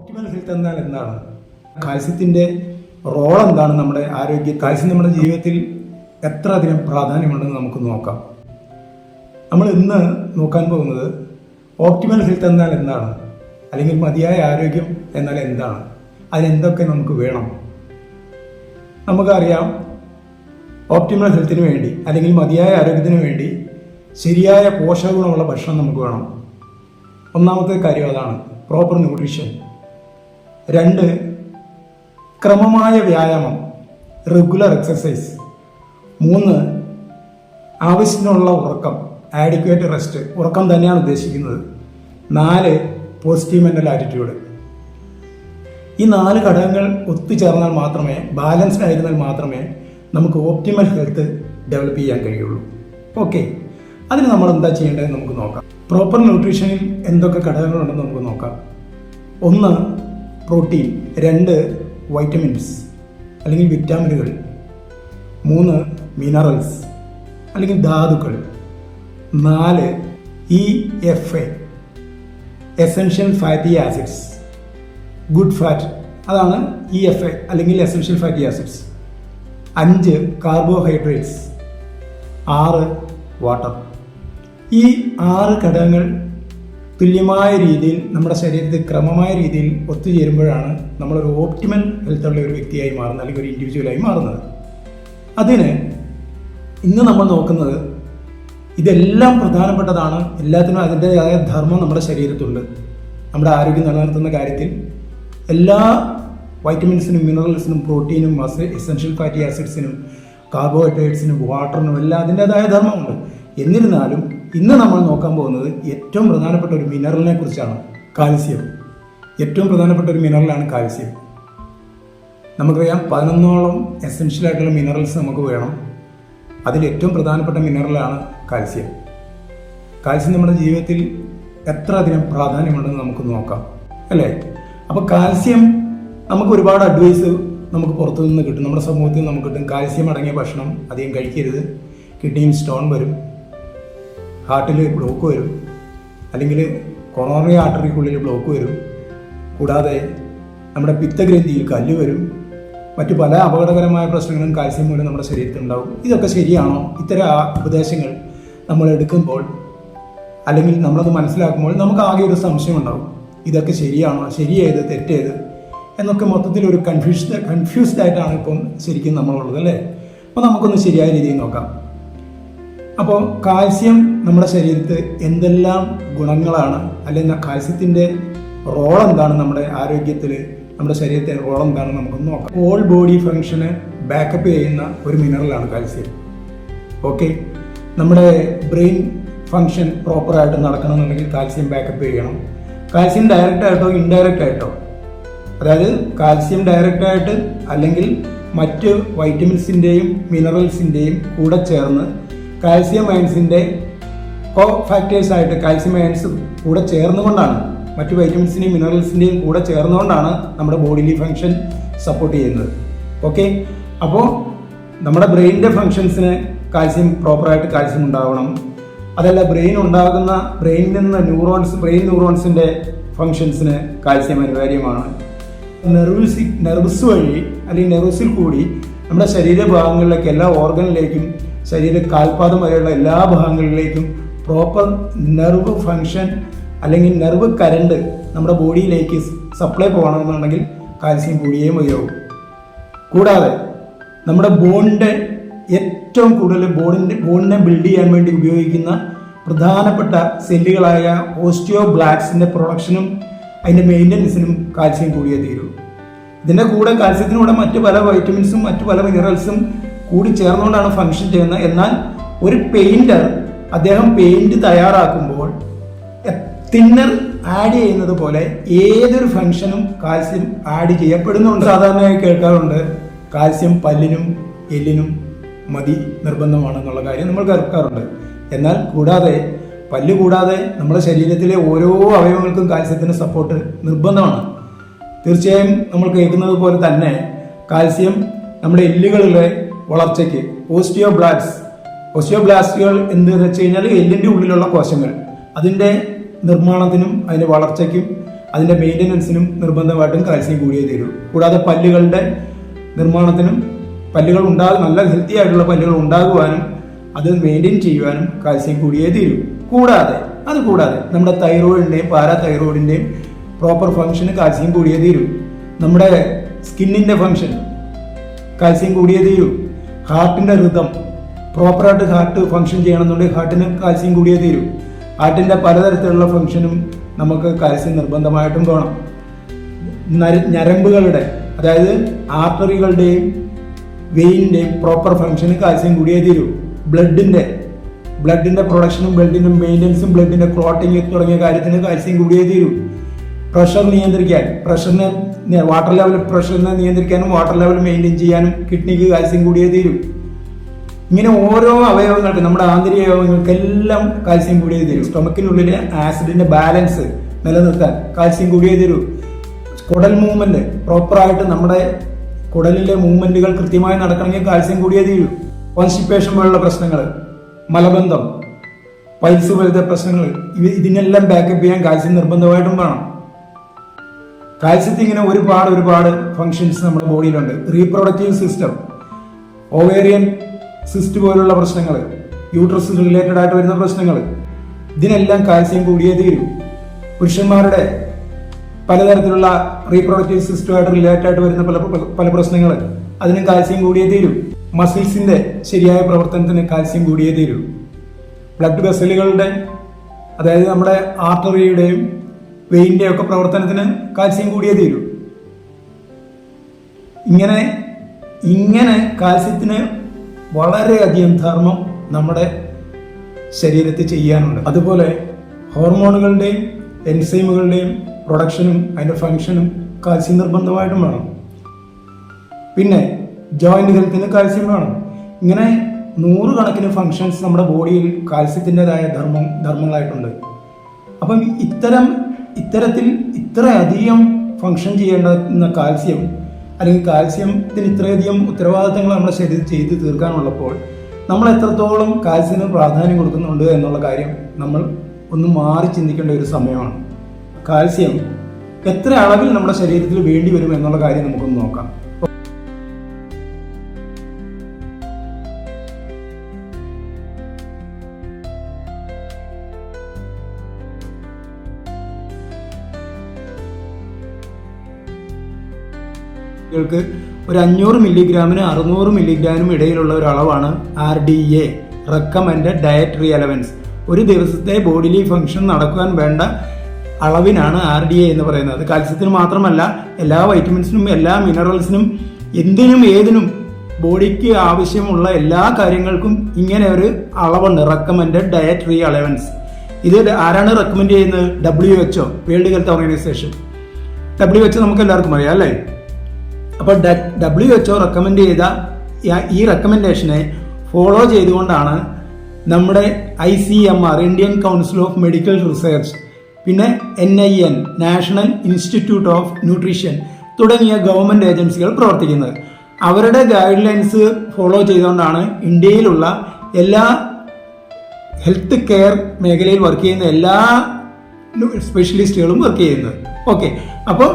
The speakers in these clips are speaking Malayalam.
ഒപ്റ്റിമൽ ഹെൽത്ത് എന്നാൽ എന്താണ്? കാൽസ്യത്തിൻ്റെ റോൾ എന്താണ്? നമ്മുടെ കാൽസ്യം നമ്മുടെ ജീവിതത്തിൽ എത്ര അധികം പ്രാധാന്യമുണ്ടെന്ന് നമുക്ക് നോക്കാം. നമ്മൾ ഇന്ന് നോക്കാൻ പോകുന്നത് ഓപ്റ്റിമൽ ഹെൽത്ത് എന്നാൽ എന്താണ്, അല്ലെങ്കിൽ മതിയായ ആരോഗ്യം എന്നാൽ എന്താണ്, അതിനെന്തൊക്കെ നമുക്ക് വേണം. നമുക്കറിയാം, ഓപ്റ്റിമൽ ഹെൽത്തിന് വേണ്ടി അല്ലെങ്കിൽ മതിയായ ആരോഗ്യത്തിന് വേണ്ടി ശരിയായ പോഷകഗുണമുള്ള ഭക്ഷണം നമുക്ക് വേണം. ഒന്നാമത്തെ കാര്യം അതാണ്, പ്രോപ്പർ ന്യൂട്രീഷൻ. 2, ക്രമമായ വ്യായാമം, റെഗുലർ എക്സസൈസ്. 3, ആവശ്യത്തിനുള്ള ഉറക്കം, ആഡിക്വേറ്റ് റെസ്റ്റ്, ഉറക്കം തന്നെയാണ് ഉദ്ദേശിക്കുന്നത്. 4, പോസിറ്റീവ് മെൻ്റൽ ആറ്റിറ്റ്യൂഡ്. ഈ 4 ഘടകങ്ങൾ ഒത്തുചേർന്നാൽ മാത്രമേ, ബാലൻസ്ഡ് ആയിരുന്നാൽ മാത്രമേ നമുക്ക് ഓപ്റ്റിമൽ ഹെൽത്ത് ഡെവലപ്പ് ചെയ്യാൻ കഴിയുള്ളൂ. ഓക്കെ, അതിന് നമ്മൾ എന്താ ചെയ്യേണ്ടതെന്ന് നമുക്ക് നോക്കാം. പ്രോപ്പർ ന്യൂട്രീഷനിൽ എന്തൊക്കെ ഘടകങ്ങളുണ്ടെന്ന് നമുക്ക് നോക്കാം. 1, പ്രോട്ടീൻ. 2, വൈറ്റമിൻസ് അല്ലെങ്കിൽ വിറ്റാമിനുകൾ. 3, മിനറൽസ് അല്ലെങ്കിൽ ധാതുക്കൾ. 4, EFA, essential fatty acids, good fat, അതാണ് EFA അല്ലെങ്കിൽ essential fatty acids. 5, carbohydrates. 6, water. ഈ 6 ഘടകങ്ങൾ തുല്യമായ രീതിയിൽ നമ്മുടെ ശരീരത്തിൽ ക്രമമായ രീതിയിൽ ഒത്തുചേരുമ്പോഴാണ് നമ്മളൊരു ഓപ്റ്റിമൽ ഹെൽത്തുള്ള ഒരു വ്യക്തിയായി മാറുന്നത്, അല്ലെങ്കിൽ ഒരു ഇൻഡിവിജ്വലായി മാറുന്നത്. അതിന് ഇന്ന് നമ്മൾ നോക്കുന്നത്, ഇതെല്ലാം പ്രധാനപ്പെട്ടതാണ്, എല്ലാത്തിനും അതിൻ്റെതായ ധർമ്മം നമ്മുടെ ശരീരത്തുണ്ട്. നമ്മുടെ ആരോഗ്യം നിലനിർത്തുന്ന കാര്യത്തിൽ എല്ലാ വൈറ്റമിൻസിനും മിനറൽസിനും പ്രോട്ടീനും എസെൻഷ്യൽ ഫാറ്റി ആസിഡ്സിനും കാർബോഹൈഡ്രേറ്റ്സിനും വാട്ടറിനും എല്ലാം അതിൻ്റെതായ ധർമ്മമുണ്ട്. എന്നിരുന്നാലും ഇന്ന് നമ്മൾ നോക്കാൻ പോകുന്നത് ഏറ്റവും പ്രധാനപ്പെട്ട ഒരു മിനറലിനെ കുറിച്ചാണ്, കാൽസ്യം. ഏറ്റവും പ്രധാനപ്പെട്ട ഒരു മിനറലാണ് കാൽസ്യം. നമുക്കറിയാം, 11ഓളം എസെൻഷ്യൽ ആയിട്ടുള്ള മിനറൽസ് നമുക്ക് വേണം. അതിൽ ഏറ്റവും പ്രധാനപ്പെട്ട മിനറലാണ് കാൽസ്യം. കാൽസ്യം നമ്മുടെ ജീവിതത്തിൽ എത്ര അധികം പ്രാധാന്യമുണ്ടെന്ന് നമുക്ക് നോക്കാം, അല്ലേ? അപ്പോൾ കാൽസ്യം നമുക്ക് ഒരുപാട് അഡ്വൈസ് നമുക്ക് പുറത്തു നിന്ന് കിട്ടും, നമ്മുടെ സമൂഹത്തിൽ നമുക്ക് കിട്ടും. കാൽസ്യം അടങ്ങിയ ഭക്ഷണം അധികം കഴിക്കരുത്, കിഡ്നിയിൽ സ്റ്റോൺ വരും, ഹാർട്ടിൽ ബ്ലോക്ക് വരും, അല്ലെങ്കിൽ കൊറോണറി ആർട്ടറിക്കുള്ളിൽ ബ്ലോക്ക് വരും, കൂടാതെ നമ്മുടെ പിത്തഗ്രന്ഥിയിൽ കല്ല് വരും, മറ്റു പല അപകടകരമായ പ്രശ്നങ്ങളും കാൽസ്യം മൂലം നമ്മുടെ ശരീരത്തിൽ ഉണ്ടാവും. ഇതൊക്കെ ശരിയാണോ? ഇത്തരം ഉപദേശങ്ങൾ നമ്മൾ എടുക്കുമ്പോൾ അല്ലെങ്കിൽ നമ്മളത് മനസ്സിലാക്കുമ്പോൾ നമുക്ക് ആകെ ഒരു സംശയം ഉണ്ടാവും. ഇതൊക്കെ ശരിയാണോ, ശരിയേത് തെറ്റേത് എന്നൊക്കെ മൊത്തത്തിൽ ഒരു കൺഫ്യൂസ്ഡ് ആയിട്ടാണ് ഇപ്പം ശരിക്കും നമ്മളുള്ളത്, അല്ലേ? അപ്പോൾ നമുക്കൊന്ന് ശരിയായ രീതിയിൽ നോക്കാം. അപ്പോൾ കാൽസ്യം നമ്മുടെ ശരീരത്തിൽ എന്തെല്ലാം ഗുണങ്ങളാണ്, അല്ലെങ്കിൽ കാൽസ്യത്തിൻ്റെ റോൾ എന്താണ് നമ്മുടെ ആരോഗ്യത്തിൽ, നമ്മുടെ ശരീരത്തിൻ്റെ റോൾ എന്താണെന്ന് നമുക്കൊന്ന് നോക്കാം. ഓൾ ബോഡി ഫങ്ഷന് ബാക്കപ്പ് ചെയ്യുന്ന ഒരു മിനറലാണ് കാൽസ്യം. ഓക്കെ, നമ്മുടെ ബ്രെയിൻ ഫങ്ഷൻ പ്രോപ്പറായിട്ട് നടക്കണമെന്നുണ്ടെങ്കിൽ കാൽസ്യം ബാക്കപ്പ് ചെയ്യണം. കാൽസ്യം ഡയറക്റ്റായിട്ടോ ഇൻഡയറക്റ്റ് ആയിട്ടോ, അതായത് കാൽസ്യം ഡയറക്റ്റായിട്ട് അല്ലെങ്കിൽ മറ്റ് വൈറ്റമിൻസിൻ്റെയും മിനറൽസിൻ്റെയും കൂടെ ചേർന്ന് കാൽസ്യം അയൺസിൻ്റെ കോ ഫാക്ടേഴ്സ് ആയിട്ട് കാൽസ്യം അയൺസ് കൂടെ ചേർന്നുകൊണ്ടാണ്, മറ്റ് വൈറ്റമിൻസിൻ്റെയും മിനറൽസിൻ്റെയും കൂടെ ചേർന്നുകൊണ്ടാണ് നമ്മുടെ ബോഡിയിലെ ഫങ്ഷൻ സപ്പോർട്ട് ചെയ്യുന്നത്. ഓക്കെ, അപ്പോൾ നമ്മുടെ ബ്രെയിനിൻ്റെ ഫങ്ഷൻസിന് കാൽസ്യം പ്രോപ്പറായിട്ട് കാൽസ്യം ഉണ്ടാവണം. അതല്ല, ബ്രെയിനിൽ നിന്ന് ബ്രെയിൻ ന്യൂറോൺസിൻ്റെ ഫങ്ഷൻസിന് കാൽസ്യം അനിവാര്യമാണ്. നെർവ്സ് വഴി അല്ലെങ്കിൽ നെർവ്സിൽ കൂടി നമ്മുടെ ശരീരഭാഗങ്ങളിലേക്ക്, എല്ലാ ഓർഗനിലേക്കും, ശരീര കാൽപാദം വരെയുള്ള എല്ലാ ഭാഗങ്ങളിലേക്കും പ്രോപ്പർ നെർവ് ഫങ്ഷൻ അല്ലെങ്കിൽ നെർവ് കരണ്ട് നമ്മുടെ ബോഡിയിലേക്ക് സപ്ലൈ പോകണമെന്നുണ്ടെങ്കിൽ കാൽസ്യം കൂടിയേ മതിയാവും. കൂടാതെ നമ്മുടെ ബോണിൻ്റെ ഏറ്റവും കൂടുതൽ ബോണിനെ ബിൽഡ് ചെയ്യാൻ വേണ്ടി ഉപയോഗിക്കുന്ന പ്രധാനപ്പെട്ട സെല്ലുകളായ ഓസ്റ്റിയോബ്ലാസ്റ്റിൻ്റെ പ്രൊഡക്ഷനും അതിൻ്റെ മെയിൻ്റനൻസിനും കാൽസ്യം കൂടിയേ തീരൂ. ഇതിൻ്റെ കൂടെ കാൽസ്യത്തിനൂടെ മറ്റു പല വൈറ്റമിൻസും മറ്റു പല മിനറൽസും കൂടി ചേർന്നുകൊണ്ടാണ് ഫങ്ഷൻ ചെയ്യുന്നത്. എന്നാൽ ഒരു പെയിൻറ്റർ അദ്ദേഹം പെയിൻറ് തയ്യാറാക്കുമ്പോൾ തിന്നർ ആഡ് ചെയ്യുന്നത് പോലെ ഏതൊരു ഫങ്ഷനും കാൽസ്യം ആഡ് ചെയ്യപ്പെടുന്നുണ്ട്. സാധാരണയായി കേൾക്കാറുണ്ട്, കാൽസ്യം പല്ലിനും എല്ലിനും നിർബന്ധമാണെന്നുള്ള കാര്യം നമ്മൾ കേൾക്കാറുണ്ട്. എന്നാൽ പല്ല് കൂടാതെ നമ്മുടെ ശരീരത്തിലെ ഓരോ അവയവങ്ങൾക്കും കാൽസ്യത്തിന് സപ്പോർട്ട് നിർബന്ധമാണ്. തീർച്ചയായും നമ്മൾ കേൾക്കുന്നത് പോലെ തന്നെ കാൽസ്യം നമ്മുടെ എല്ലുകളിലെ വളർച്ചയ്ക്ക്, ഓസ്റ്റിയോബ്ലാസ്റ്റുകൾ എന്ന് വെച്ച് കഴിഞ്ഞാൽ എല്ലിൻ്റെ ഉള്ളിലുള്ള കോശങ്ങൾ, അതിൻ്റെ നിർമ്മാണത്തിനും അതിൻ്റെ വളർച്ചയ്ക്കും അതിൻ്റെ മെയിൻ്റനൻസിനും നിർബന്ധമായിട്ടും കാൽസ്യം കൂടിയേ തീരൂ. കൂടാതെ പല്ലുകളുടെ നിർമ്മാണത്തിനും നല്ല ഹെൽത്തി ആയിട്ടുള്ള പല്ലുകൾ ഉണ്ടാകുവാനും അത് മെയിൻറ്റെയിൻ ചെയ്യുവാനും കാൽസ്യം കൂടിയേ തീരൂ. കൂടാതെ നമ്മുടെ തൈറോയിഡിൻ്റെയും പാരാതൈറോയിഡിൻ്റെയും പ്രോപ്പർ ഫംഗ്ഷന് കാൽസ്യം കൂടിയേ തീരൂ. നമ്മുടെ സ്കിന്നിൻ്റെ ഫംഗ്ഷൻ കാൽസ്യം കൂടിയേ തീരൂ. ഹാർട്ടിൻ്റെ ഋതം പ്രോപ്പറായിട്ട് ഹാർട്ട് ഫംഗ്ഷൻ ചെയ്യണമെന്നുണ്ടെങ്കിൽ ഹാർട്ടിന് കാൽസ്യം കൂടിയേ തീരൂ. ഹാർട്ടിൻ്റെ പലതരത്തിലുള്ള ഫംഗ്ഷനും നമുക്ക് കാൽസ്യം നിർബന്ധമായിട്ടും വേണം. ഞരമ്പുകളുടെ അതായത് ആർട്ടറികളുടെയും വെയിൻ്റെയും പ്രോപ്പർ ഫംഗ്ഷന് കാൽസ്യം കൂടിയേ തീരൂ. ബ്ലഡിൻ്റെ പ്രൊഡക്ഷനും ബ്ലഡിൻ്റെ മെയിൻ്റനൻസും ബ്ലഡിൻ്റെ ക്ലോട്ടിങ് തുടങ്ങിയ കാര്യത്തിന് കാൽസ്യം കൂടിയേ തീരൂ. പ്രഷർ നിയന്ത്രിക്കാൻ വാട്ടർ ലെവൽ പ്രഷറിനെ നിയന്ത്രിക്കാനും വാട്ടർ ലെവൽ മെയിൻറ്റെയിൻ ചെയ്യാനും കിഡ്നിക്ക് കാൽസ്യം കൂടിയേ തീരൂ. ഇങ്ങനെ ഓരോ അവയവങ്ങൾക്ക് നമ്മുടെ ആന്തരിക അവയവങ്ങൾക്കെല്ലാം കാൽസ്യം കൂടിയേ തീരൂ. സ്റ്റൊമക്കിനുള്ളിലെ ആസിഡിന്റെ ബാലൻസ് നിലനിർത്താൻ കാൽസ്യം കൂടിയേ തീരൂ. കുടൽ മൂവ്മെന്റ് പ്രോപ്പറായിട്ട് നമ്മുടെ കുടലിലെ മൂവ്മെന്റുകൾ കൃത്യമായി നടക്കണമെങ്കിൽ കാൽസ്യം കൂടിയേ തീരൂ. കോൺസ്റ്റിപ്പേഷൻ പോലുള്ള പ്രശ്നങ്ങൾ, മലബന്ധം, പൈൽസ് പോലത്തെ പ്രശ്നങ്ങൾ ഇതിനെല്ലാം ബാക്കപ്പ് ചെയ്യാൻ കാൽസ്യം നിർബന്ധമായിട്ടും വേണം. കാൽസ്യത്തിൽ ഇങ്ങനെ ഒരുപാട് ഫങ്ഷൻസ് നമ്മുടെ ബോഡിയിലുണ്ട്. റീപ്രൊഡക്റ്റീവ് സിസ്റ്റം, ഓവേറിയൻ സിസ്റ്റ് പോലുള്ള പ്രശ്നങ്ങൾ, യൂട്രസ് റിലേറ്റഡ് ആയിട്ട് വരുന്ന പ്രശ്നങ്ങൾ, ഇതിനെല്ലാം കാൽസ്യം കൂടിയേ തീരൂ. പുരുഷന്മാരുടെ പലതരത്തിലുള്ള റീപ്രൊഡക്റ്റീവ് സിസ്റ്റമായിട്ട് റിലേറ്റഡ് ആയിട്ട് വരുന്ന പല പ്രശ്നങ്ങൾ, അതിനും കാൽസ്യം കൂടിയേ തീരൂ. മസിൽസിന്റെ ശരിയായ പ്രവർത്തനത്തിന് കാൽസ്യം കൂടിയേ തീരൂ. ബ്ലഡ് വെസലുകളുടെ അതായത് നമ്മുടെ ആർട്ടറിയുടെയും വെയിൻ്റെയും ഒക്കെ പ്രവർത്തനത്തിന് കാൽസ്യം കൂടിയേ തീരൂ. ഇങ്ങനെ കാൽസ്യത്തിന് വളരെയധികം ധർമ്മം നമ്മുടെ ശരീരത്തിൽ ചെയ്യാനുണ്ട്. അതുപോലെ ഹോർമോണുകളുടെയും എൻസൈമുകളുടെയും പ്രൊഡക്ഷനും അതിൻ്റെ ഫങ്ഷനും കാൽസ്യം നിർബന്ധമായിട്ടും വേണം. പിന്നെ ജോയിന്റ് ഹെൽത്തിന് കാൽസ്യം വേണം. ഇങ്ങനെ 100 കണക്കിന് ഫങ്ഷൻസ് നമ്മുടെ ബോഡിയിൽ കാൽസ്യത്തിൻ്റെതായ ധർമ്മങ്ങളായിട്ടുണ്ട്. അപ്പം ഇത്തരത്തിൽ ഇത്രയധികം ഫങ്ഷൻ ചെയ്യേണ്ടുന്ന കാൽസ്യം അല്ലെങ്കിൽ കാൽസ്യത്തിന് ഇത്രയധികം ഉത്തരവാദിത്തങ്ങൾ നമ്മുടെ ശരീരത്തിൽ ചെയ്ത് തീർക്കാനുള്ളപ്പോൾ നമ്മൾ എത്രത്തോളം കാൽസ്യത്തിന് പ്രാധാന്യം കൊടുക്കുന്നുണ്ട് എന്നുള്ള കാര്യം നമ്മൾ ഒന്ന് മാറി ചിന്തിക്കേണ്ട ഒരു സമയമാണ്. കാൽസ്യം എത്ര അളവിൽ നമ്മുടെ ശരീരത്തിൽ വേണ്ടി വരും എന്നുള്ള കാര്യം നമുക്കൊന്ന് നോക്കാം. ൾക്ക് ഒരു 500 മില്ലിഗ്രാമിന് 600 മില്ലിഗ്രാമിനും ഇടയിലുള്ള ഒരു അളവാണ് RDA, റെക്കമെൻഡഡ് ഡയറ്ററി അലവൻസ്. ഒരു ദിവസത്തെ ബോഡിലി ഫംഗ്ഷൻ നടക്കാൻ വേണ്ട അളവിനാണ് RDA എന്ന് പറയുന്നത്. കാൽസ്യത്തിന് മാത്രമല്ല, എല്ലാ വൈറ്റമിൻസിനും എല്ലാ മിനറൽസിനും എന്തിനും ഏതിനും ബോഡിക്ക് ആവശ്യമുള്ള എല്ലാ കാര്യങ്ങൾക്കും ഇങ്ങനെ ഒരു അളവുണ്ട്, റെക്കമെൻഡഡ് ഡയറ്ററി അലവൻസ്. ഇത് ആരാണ് റെക്കമെൻഡ് ചെയ്യുന്നത്? WHO, world health organisation. WHO നമുക്ക് എല്ലാവർക്കും അറിയാം അല്ലേ? അപ്പോൾ WHO റെക്കമെൻഡ് ചെയ്ത ഈ റെക്കമെൻഡേഷനെ ഫോളോ ചെയ്തുകൊണ്ടാണ് നമ്മുടെ ICMR, Indian council of medical research, പിന്നെ NIN, national institute of nutrition തുടങ്ങിയ ഗവൺമെൻറ് ഏജൻസികൾ പ്രവർത്തിക്കുന്നത്. അവരുടെ ഗൈഡ് ലൈൻസ് ഫോളോ ചെയ്തുകൊണ്ടാണ് ഇന്ത്യയിലുള്ള എല്ലാ ഹെൽത്ത് കെയർ മേഖലയിൽ വർക്ക് ചെയ്യുന്ന എല്ലാ സ്പെഷ്യലിസ്റ്റുകളും വർക്ക് ചെയ്യുന്നത്. ഓക്കെ, അപ്പോൾ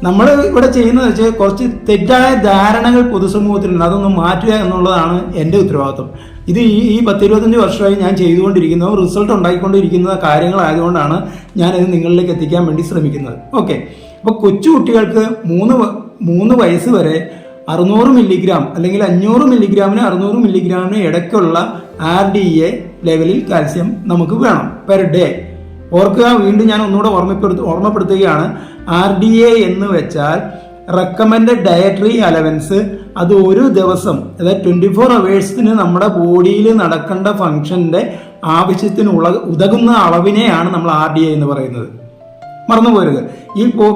നമ്മൾ ഇവിടെ ചെയ്യുന്നത് വെച്ചാൽ കുറച്ച് തെറ്റായ ധാരണകൾ പൊതുസമൂഹത്തിലുണ്ട്, അതൊന്ന് മാറ്റുക എന്നുള്ളതാണ് എൻ്റെ ഉത്തരവാദിത്വം. ഇത് ഈ 10-25 വർഷമായി ഞാൻ ചെയ്തുകൊണ്ടിരിക്കുന്ന റിസൾട്ട് ഉണ്ടായിക്കൊണ്ടിരിക്കുന്ന കാര്യങ്ങളായതുകൊണ്ടാണ് ഞാനിത് നിങ്ങളിലേക്ക് എത്തിക്കാൻ വേണ്ടി ശ്രമിക്കുന്നത്. ഓക്കെ, അപ്പോൾ കൊച്ചു കുട്ടികൾക്ക് 3 വയസ്സ് വരെ 600 മില്ലിഗ്രാം അല്ലെങ്കിൽ 500 മില്ലിഗ്രാമിന് 600 മില്ലിഗ്രാമിന് ഇടയ്ക്കുള്ള RDA ലെവലിൽ കാൽസ്യം നമുക്ക് വേണം പെർ ഡേ. ഓർക്കുക, വീണ്ടും ഞാൻ ഒന്നുകൂടെ ഓർമ്മപ്പെടുത്തുകയാണ്. RDA എന്ന് വെച്ചാൽ റെക്കമെൻഡഡ് ഡയറ്ററി അലവൻസ്. അത് ഒരു ദിവസം, അതായത് 24 അവേഴ്സിന് നമ്മുടെ ബോഡിയിൽ നടക്കേണ്ട ഫംഗ്ഷന്റെ ആവശ്യത്തിന് ഉതകുന്ന അളവിനെയാണ് നമ്മൾ RDA എന്ന് പറയുന്നത്. മറന്നു പോരുത്.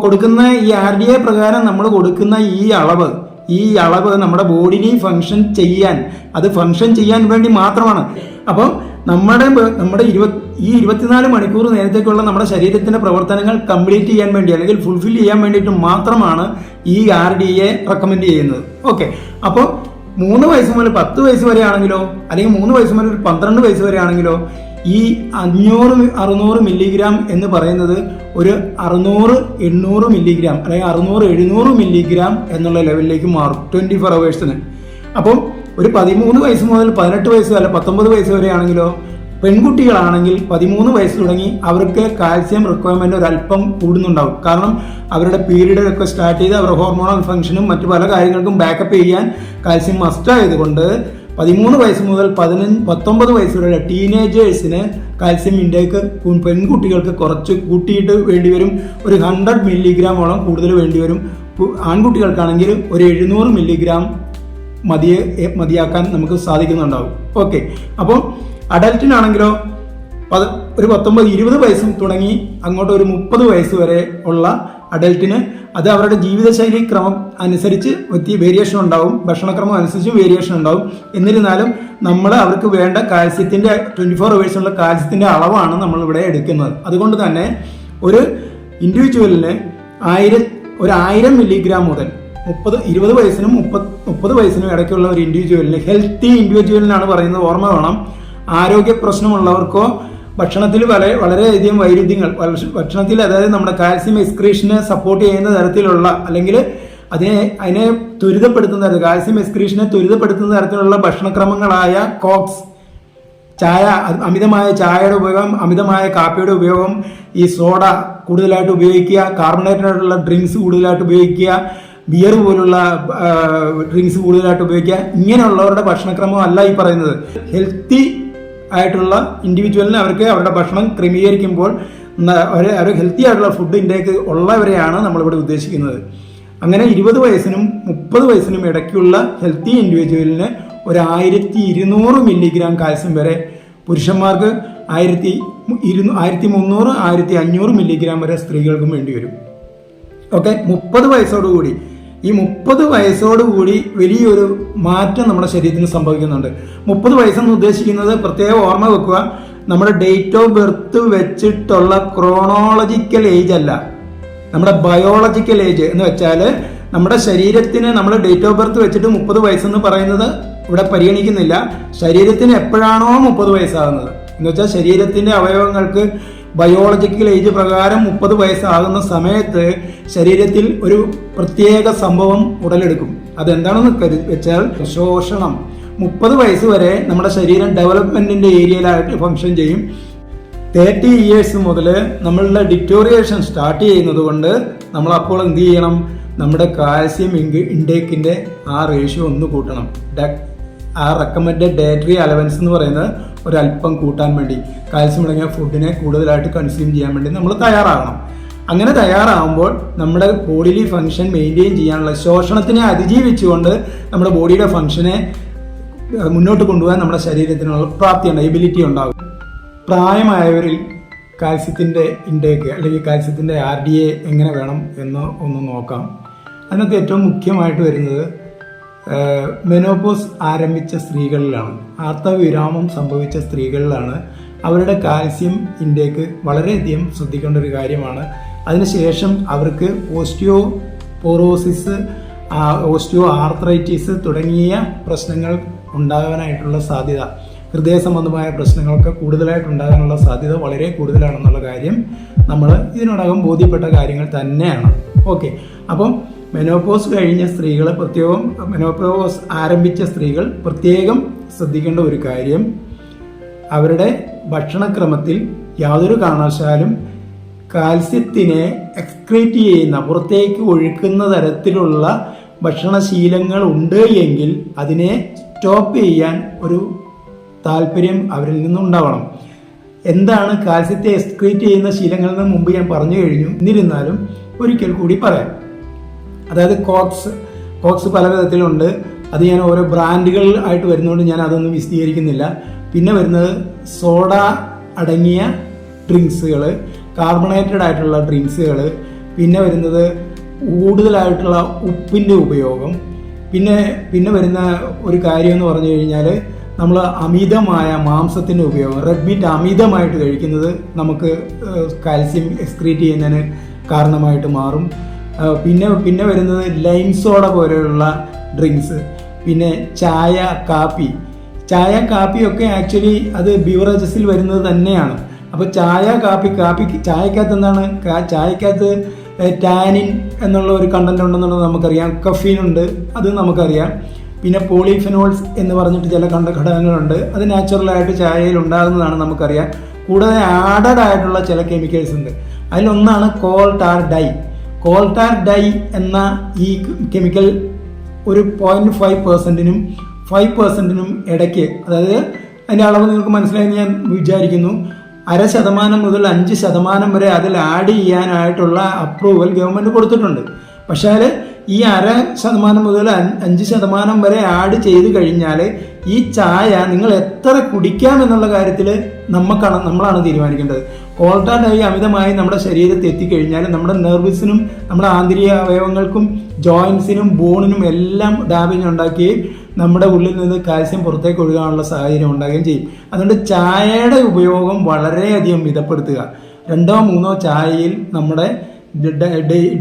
കൊടുക്കുന്ന ഈ RDA പ്രകാരം നമ്മൾ കൊടുക്കുന്ന ഈ അളവ് നമ്മുടെ ബോഡിയിൽ ഫംഗ്ഷൻ ചെയ്യാൻ വേണ്ടി മാത്രമാണ്. അപ്പോൾ നമ്മുടെ 24 മണിക്കൂർ നേരത്തേക്കുള്ള നമ്മുടെ ശരീരത്തിന്റെ പ്രവർത്തനങ്ങൾ കംപ്ലീറ്റ് ചെയ്യാൻ വേണ്ടി അല്ലെങ്കിൽ ഫുൾഫിൽ ചെയ്യാൻ വേണ്ടിയിട്ട് മാത്രമാണ് ഈ RDA റെക്കമെൻഡ് ചെയ്യുന്നത്. ഓക്കെ, അപ്പോൾ 3 വയസ്സ് മുതൽ 10 വയസ്സ് വരെ ആണെങ്കിലോ അല്ലെങ്കിൽ 3 വയസ്സ് മുതൽ 12 വയസ്സ് വരെ ആണെങ്കിലോ ഈ 500-600 മില്ലിഗ്രാം എന്ന് പറയുന്നത് ഒരു 600-800 മില്ലിഗ്രാം അല്ലെങ്കിൽ 600-700 മില്ലിഗ്രാം എന്നുള്ള ലെവലിലേക്ക് മാറും 24 ഹവേഴ്സിന്. അപ്പം ഒരു 13 വയസ്സ് മുതൽ 18 വയസ്സ് അല്ല 19 വയസ്സ് വരെ ആണെങ്കിലോ, പെൺകുട്ടികളാണെങ്കിൽ 13 വയസ്സ് തുടങ്ങി അവർക്ക് കാൽസ്യം റിക്വയർമെന്റ് ഒരല്പം കൂടുന്നുണ്ടാവും. കാരണം അവരുടെ പീരീഡ് ഒക്കെ സ്റ്റാർട്ട് ചെയ്ത് അവരുടെ ഹോർമോണൽ ഫംഗ്ഷനും മറ്റു പല കാര്യങ്ങൾക്കും ബാക്കപ്പ് ചെയ്യാൻ കാൽസ്യം മസ്റ്റ് ആയതുകൊണ്ട് 13 വയസ്സ് മുതൽ 19 വയസ്സ് വരെയുള്ള ടീനേജേഴ്സിന് കാൽസ്യം ഇൻടേക്ക് പെൺകുട്ടികൾക്ക് കുറച്ച് കൂട്ടിയിട്ട് വേണ്ടിവരും. ഒരു 100 മില്ലിഗ്രാമോളം കൂടുതൽ വേണ്ടിവരും. ആൺകുട്ടികൾക്കാണെങ്കിൽ ഒരു 700 മില്ലിഗ്രാം മതിയാക്കാൻ നമുക്ക് സാധിക്കുന്നുണ്ടാവും. ഓക്കെ, അപ്പോൾ അഡൽറ്റിനാണെങ്കിലോ ഒരു 19-20 വയസ്സും തുടങ്ങി അങ്ങോട്ട് ഒരു 30 വയസ്സ് വരെ ഉള്ള അഡൽറ്റിന് അത് അവരുടെ ജീവിതശൈലി ക്രമം അനുസരിച്ച് വേരിയേഷൻ ഉണ്ടാവും, ഭക്ഷണക്രമം അനുസരിച്ച് വേരിയേഷൻ ഉണ്ടാവും. എന്നിരുന്നാലും നമ്മൾ അവർക്ക് വേണ്ട കാൽസ്യത്തിന്റെ 24 ഹവേഴ്സുള്ള കാൽസ്യത്തിന്റെ അളവാണ് നമ്മളിവിടെ എടുക്കുന്നത്. അതുകൊണ്ട് തന്നെ ഒരു ഇൻഡിവിജ്വലിന് 1000 മില്ലിഗ്രാം മുതൽ 20 വയസ്സിനും 30 വയസ്സിനും ഇടയ്ക്കുള്ള ഒരു ഇൻഡിവിജ്വലിന്, ഹെൽത്തി ഇൻഡിവിജ്വലിനാണ് പറയുന്നത്, ഓർമ്മ വേണം. ആരോഗ്യ പ്രശ്നമുള്ളവർക്കോ ഭക്ഷണത്തിൽ വളരെയധികം വൈരുദ്ധ്യങ്ങൾ, ഭക്ഷണത്തിൽ അതായത് നമ്മുടെ കാൽസ്യം എക്സ്ക്രീഷനെ സപ്പോർട്ട് ചെയ്യുന്ന തരത്തിലുള്ള അല്ലെങ്കിൽ അതിനെ ത്വരിതപ്പെടുത്തുന്ന തരത്തിൽ, കാൽസ്യം എക്സ്ക്രീഷനെ ത്വരിതപ്പെടുത്തുന്ന തരത്തിലുള്ള ഭക്ഷണക്രമങ്ങളായ കോക്സ്, ചായ, അമിതമായ ചായയുടെ ഉപയോഗം, അമിതമായ കാപ്പിയുടെ ഉപയോഗം, ഈ സോഡ കൂടുതലായിട്ട് ഉപയോഗിക്കുക, കാർബണേറ്റഡ് ആയിട്ടുള്ള ഡ്രിങ്ക്സ് കൂടുതലായിട്ട് ഉപയോഗിക്കുക, ബിയർ പോലുള്ള ഡ്രിങ്ക്സ് കൂടുതലായിട്ട് ഉപയോഗിക്കുക, ഇങ്ങനെയുള്ളവരുടെ ഭക്ഷണക്രമം അല്ല ഈ പറയുന്നത്. ഹെൽത്തി ആയിട്ടുള്ള ഇൻഡിവിജ്വലിന് അവർക്ക് അവരുടെ ഭക്ഷണം ക്രമീകരിക്കുമ്പോൾ ഒരു ഹെൽത്തി ആയിട്ടുള്ള ഫുഡ് ഇൻടേക്ക് ഉള്ളവരെയാണ് നമ്മളിവിടെ ഉദ്ദേശിക്കുന്നത്. അങ്ങനെ 20 വയസ്സിനും 30 വയസ്സിനും ഇടയ്ക്കുള്ള ഹെൽത്തി ഇൻഡിവിജ്വലിന് ഒരു 1200 മില്ലിഗ്രാം കാൽസ്യം വരെ, പുരുഷന്മാർക്ക് 1300-1500 മില്ലിഗ്രാം വരെ സ്ത്രീകൾക്കും വേണ്ടി വരും. ഓക്കെ, 30 വയസ്സോടുകൂടി ഈ 30 വയസ്സോടുകൂടി വലിയൊരു മാറ്റം നമ്മുടെ ശരീരത്തിന് സംഭവിക്കുന്നുണ്ട്. 30 വയസ്സെന്ന് ഉദ്ദേശിക്കുന്നത് പ്രത്യേകം ഓർമ്മ വെക്കുക, നമ്മുടെ ഡേറ്റ് ഓഫ് ബർത്ത് വെച്ചിട്ടുള്ള ക്രോണോളജിക്കൽ ഏജ് അല്ല, നമ്മുടെ ബയോളജിക്കൽ ഏജ് എന്ന് വെച്ചാൽ നമ്മുടെ ശരീരത്തിന് നമ്മൾ ഡേറ്റ് ഓഫ് ബർത്ത് വെച്ചിട്ട് 30 വയസ്സെന്ന് പറയുന്നത് ഇവിടെ പരിഗണിക്കുന്നില്ല. ശരീരത്തിന് എപ്പോഴാണോ 30 വയസ്സാകുന്നത് എന്ന് വെച്ചാൽ ശരീരത്തിന്റെ അവയവങ്ങൾക്ക് ബയോളജിക്കൽ ഏജ് പ്രകാരം 30 വയസ്സാകുന്ന സമയത്ത് ശരീരത്തിൽ ഒരു പ്രത്യേക സംഭവം ഉടലെടുക്കും. അതെന്താണെന്ന് വെച്ചാൽ ശോഷണം. 30 വയസ്സ് വരെ നമ്മുടെ ശരീരം ഡെവലപ്മെന്റിന്റെ ഏരിയയിലായിട്ട് ഫംഗ്ഷൻ ചെയ്യും. 30 ഇയേഴ്സ് മുതൽ നമ്മളുടെ ഡിറ്റോറിയേഷൻ സ്റ്റാർട്ട് ചെയ്യുന്നത് കൊണ്ട് നമ്മൾ അപ്പോൾ എന്ത് ചെയ്യണം, നമ്മുടെ കാൽസ്യം ഇൻടേക്കിന്റെ ആ റേഷ്യോ ഒന്ന് കൂട്ടണം. ആ റെക്കമെൻഡഡ് ഡയറ്ററി അലവൻസ് എന്ന് പറയുന്നത് ഒരല്പം കൂട്ടാൻ വേണ്ടി, കാൽസ്യം അടങ്ങിയ ഫുഡിനെ കൂടുതലായിട്ട് കൺസ്യൂം ചെയ്യാൻ വേണ്ടി നമ്മൾ തയ്യാറാകണം. അങ്ങനെ തയ്യാറാകുമ്പോൾ നമ്മുടെ ബോഡിയിലെ ഫംഗ്ഷൻ മെയിൻറ്റെയിൻ ചെയ്യാനുള്ള, ശോഷണത്തിനെ അതിജീവിച്ചുകൊണ്ട് നമ്മുടെ ബോഡിയുടെ ഫംഗ്ഷനെ മുന്നോട്ട് കൊണ്ടുപോകാൻ നമ്മുടെ ശരീരത്തിനുള്ള പ്രാപ്തിയുണ്ട്, എബിലിറ്റി ഉണ്ടാകും. പ്രായമായവരിൽ കാൽസ്യത്തിൻ്റെ ഇൻടേക്ക് അല്ലെങ്കിൽ കാൽസ്യത്തിൻ്റെ RDA എങ്ങനെ വേണം എന്ന് ഒന്ന് നോക്കാം. അതിനകത്ത് ഏറ്റവും മുഖ്യമായിട്ട് വരുന്നത് മെനോപോസ് ആരംഭിച്ച സ്ത്രീകളിലാണ്, ആർത്തവവിരാമം സംഭവിച്ച സ്ത്രീകളിലാണ് അവരുടെ കാൽസ്യം ഇൻടേക്ക് വളരെയധികം ശ്രദ്ധിക്കേണ്ട ഒരു കാര്യമാണ്. അതിനുശേഷം അവർക്ക് ഓസ്റ്റിയോപോറോസിസ്, ഓസ്റ്റിയോ ആർത്രൈറ്റിസ് തുടങ്ങിയ പ്രശ്നങ്ങൾ ഉണ്ടാകാനായിട്ടുള്ള സാധ്യത, ഹൃദയ സംബന്ധമായ പ്രശ്നങ്ങളൊക്കെ കൂടുതലായിട്ടുണ്ടാകാനുള്ള സാധ്യത വളരെ കൂടുതലാണെന്നുള്ള കാര്യം നമ്മൾ ഇതിനോടകം ബോധ്യപ്പെട്ട കാര്യങ്ങൾ തന്നെയാണ്. ഓക്കെ, അപ്പം മെനോപോസ് കഴിഞ്ഞ സ്ത്രീകൾ, പ്രത്യേകം മെനോപോസ് ആരംഭിച്ച സ്ത്രീകൾ പ്രത്യേകം ശ്രദ്ധിക്കേണ്ട ഒരു കാര്യം, അവരുടെ ഭക്ഷണക്രമത്തിൽ യാതൊരു കാരണവശാലും കാൽസ്യത്തിനെ എക്സ്ക്രീറ്റ് ചെയ്യുന്ന, പുറത്തേക്ക് ഒഴുക്കുന്ന തരത്തിലുള്ള ഭക്ഷണശീലങ്ങൾ ഉണ്ട് എങ്കിൽ അതിനെ സ്റ്റോപ്പ് ചെയ്യാൻ ഒരു താല്പര്യം അവരിൽ നിന്നുണ്ടാവണം. എന്താണ് കാൽസ്യത്തെ എക്സ്ക്രീറ്റ് ചെയ്യുന്ന ശീലങ്ങളിൽ നിന്ന് മുമ്പ് ഞാൻ പറഞ്ഞു കഴിഞ്ഞു. എന്നിരുന്നാലും ഒരിക്കൽ കൂടി പറയാം. അതായത് കോക്സ് പല വിധത്തിലുണ്ട്. അത് ഞാൻ ഓരോ ബ്രാൻഡുകൾ ആയിട്ട് വരുന്നതുകൊണ്ട് ഞാൻ അതൊന്നും വിശദീകരിക്കുന്നില്ല. പിന്നെ വരുന്നത് സോഡ അടങ്ങിയ ഡ്രിങ്ക്സുകൾ, കാർബണേറ്റഡ് ആയിട്ടുള്ള ഡ്രിങ്ക്സുകൾ, പിന്നെ വരുന്നത് കൂടുതലായിട്ടുള്ള ഉപ്പിൻ്റെ ഉപയോഗം, പിന്നെ വരുന്ന ഒരു കാര്യം എന്ന് പറഞ്ഞു കഴിഞ്ഞാൽ നമ്മൾ അമിതമായ മാംസത്തിൻ്റെ ഉപയോഗം, റെഡ് മീറ്റ് അമിതമായിട്ട് കഴിക്കുന്നത് നമുക്ക് കാൽസ്യം എക്സ്ക്രീറ്റ് ചെയ്യുന്നതിന് കാരണമായിട്ട് മാറും. പിന്നെ വരുന്നത് ലൈം സോഡ പോലെയുള്ള ഡ്രിങ്ക്സ്, പിന്നെ ചായ, കാപ്പി. ചായ കാപ്പിയൊക്കെ ആക്ച്വലി അത് ബീവറേജസിൽ വരുന്നത് തന്നെയാണ്. അപ്പോൾ ചായ കാപ്പി ചായക്കകത്ത് എന്താണ്, ചായക്കകത്ത് ടാനിൻ എന്നുള്ള ഒരു കണ്ടന്റ് ഉണ്ടെന്നുള്ളത് നമുക്കറിയാം. കഫീൻ ഉണ്ട്, അത് നമുക്കറിയാം. പിന്നെ പോളിഫെനോൾസ് എന്ന് പറഞ്ഞിട്ട് ചില ഘടകങ്ങളുണ്ട്, അത് നാച്ചുറലായിട്ട് ചായയിൽ ഉണ്ടാകുന്നതാണ് നമുക്കറിയാം. കൂടാതെ ആഡഡ് ആയിട്ടുള്ള ചില കെമിക്കൽസ് ഉണ്ട്. അതിലൊന്നാണ് കോൾ ടാർ ഡൈ എന്ന ഈ കെമിക്കൽ ഒരു 0.5%-നും 5%-നും ഇടയ്ക്ക്, അതായത് അതിൻ്റെ അളവ് നിങ്ങൾക്ക് മനസ്സിലായെന്ന് ഞാൻ വിചാരിക്കുന്നു. 0.5% മുതൽ 5% വരെ അതിൽ ആഡ് ചെയ്യാനായിട്ടുള്ള അപ്രൂവൽ ഗവൺമെൻറ് കൊടുത്തിട്ടുണ്ട്. പക്ഷേ ഈ 0.5% മുതൽ 5% വരെ ആഡ് ചെയ്ത് കഴിഞ്ഞാൽ ഈ ചായ നിങ്ങൾ എത്ര കുടിക്കാം എന്നുള്ള കാര്യത്തിൽ നമ്മളാണ് തീരുമാനിക്കേണ്ടത്. കോൾട്ടാ ഡൈ അമിതമായി നമ്മുടെ ശരീരത്തിൽ എത്തിക്കഴിഞ്ഞാൽ നമ്മുടെ നെർവസിനും നമ്മുടെ ആന്തരിക അവയവങ്ങൾക്കും ജോയിൻസിനും ബോണിനും എല്ലാം ഡാമേജ് ഉണ്ടാക്കുകയും നമ്മുടെ ഉള്ളിൽ നിന്ന് കാൽസ്യം പുറത്തേക്ക് ഒഴുകാനുള്ള സാഹചര്യം ഉണ്ടാകുകയും ചെയ്യും. അതുകൊണ്ട് ചായയുടെ ഉപയോഗം വളരെയധികം മിതപ്പെടുത്തുക. 2-3 ചായയിൽ നമ്മുടെ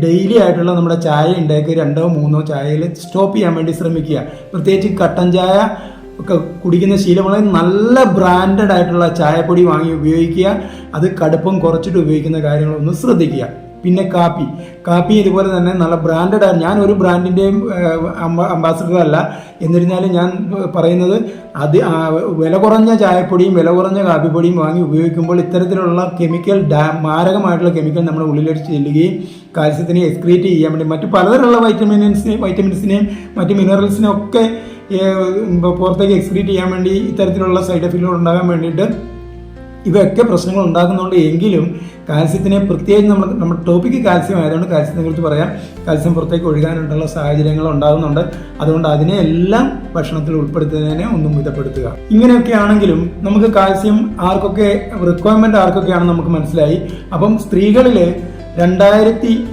ഡെയിലി ആയിട്ടുള്ള നമ്മുടെ ചായ ഉണ്ടാക്കി 2-3 ചായയിൽ സ്റ്റോപ്പ് ചെയ്യാൻ വേണ്ടി ശ്രമിക്കുക. പ്രത്യേകിച്ച് കട്ടൻ ചായ ഒക്കെ കുടിക്കുന്ന ശീലമുള്ള നല്ല ബ്രാൻഡഡ് ആയിട്ടുള്ള ചായപ്പൊടി വാങ്ങി ഉപയോഗിക്കുക. അത് കടുപ്പം കുറച്ചിട്ട് ഉപയോഗിക്കുന്ന കാര്യങ്ങളൊന്ന് ശ്രദ്ധിക്കുക. പിന്നെ കാപ്പി ഇതുപോലെ തന്നെ നല്ല ബ്രാൻഡഡ് ആണ്. ഞാൻ ഒരു ബ്രാൻഡിൻ്റെയും അംബാസഡർ അല്ല, എന്നിരുന്നാലും ഞാൻ പറയുന്നത് അത് വില കുറഞ്ഞ ചായപ്പൊടിയും വില കുറഞ്ഞ കാപ്പിപ്പൊടിയും വാങ്ങി ഉപയോഗിക്കുമ്പോൾ ഇത്തരത്തിലുള്ള മാരകമായിട്ടുള്ള കെമിക്കൽ നമ്മുടെ ഉള്ളിലേക്ക് ചെല്ലുകയും കാൽസ്യത്തിനെ എക്സ്ക്രീറ്റ് ചെയ്യാൻ വേണ്ടി മറ്റു പലതരമുള്ള വൈറ്റമിൻസിനെയും മറ്റ് മിനറൽസിനെയും ഒക്കെ പുറത്തേക്ക് എക്സ്ക്രീറ്റ് ചെയ്യാൻ വേണ്ടി ഇത്തരത്തിലുള്ള സൈഡ് എഫക്റ്റുകൾ ഉണ്ടാകാൻ വേണ്ടിയിട്ട് ഇവയൊക്കെ പ്രശ്നങ്ങൾ ഉണ്ടാകുന്നുണ്ട്. എങ്കിലും കാൽസ്യത്തിനെ പ്രത്യേകിച്ച് നമ്മുടെ ടോപ്പിക്ക് കാൽസ്യം ആയതുകൊണ്ട് കാൽസ്യത്തെ കുറിച്ച് പറയാം. കാൽസ്യം പുറത്തേക്ക് ഒഴുകാനായിട്ടുള്ള സാഹചര്യങ്ങൾ ഉണ്ടാകുന്നുണ്ട്. അതുകൊണ്ട് അതിനെ എല്ലാം ഭക്ഷണത്തിൽ ഉൾപ്പെടുത്തുന്നതിനെ ഒന്നും മിതപ്പെടുത്തുക. ഇങ്ങനെയൊക്കെ ആണെങ്കിലും നമുക്ക് കാൽസ്യം റിക്വയർമെന്റ് ആർക്കൊക്കെയാണെന്ന് നമുക്ക് മനസ്സിലായി. അപ്പം സ്ത്രീകളിൽ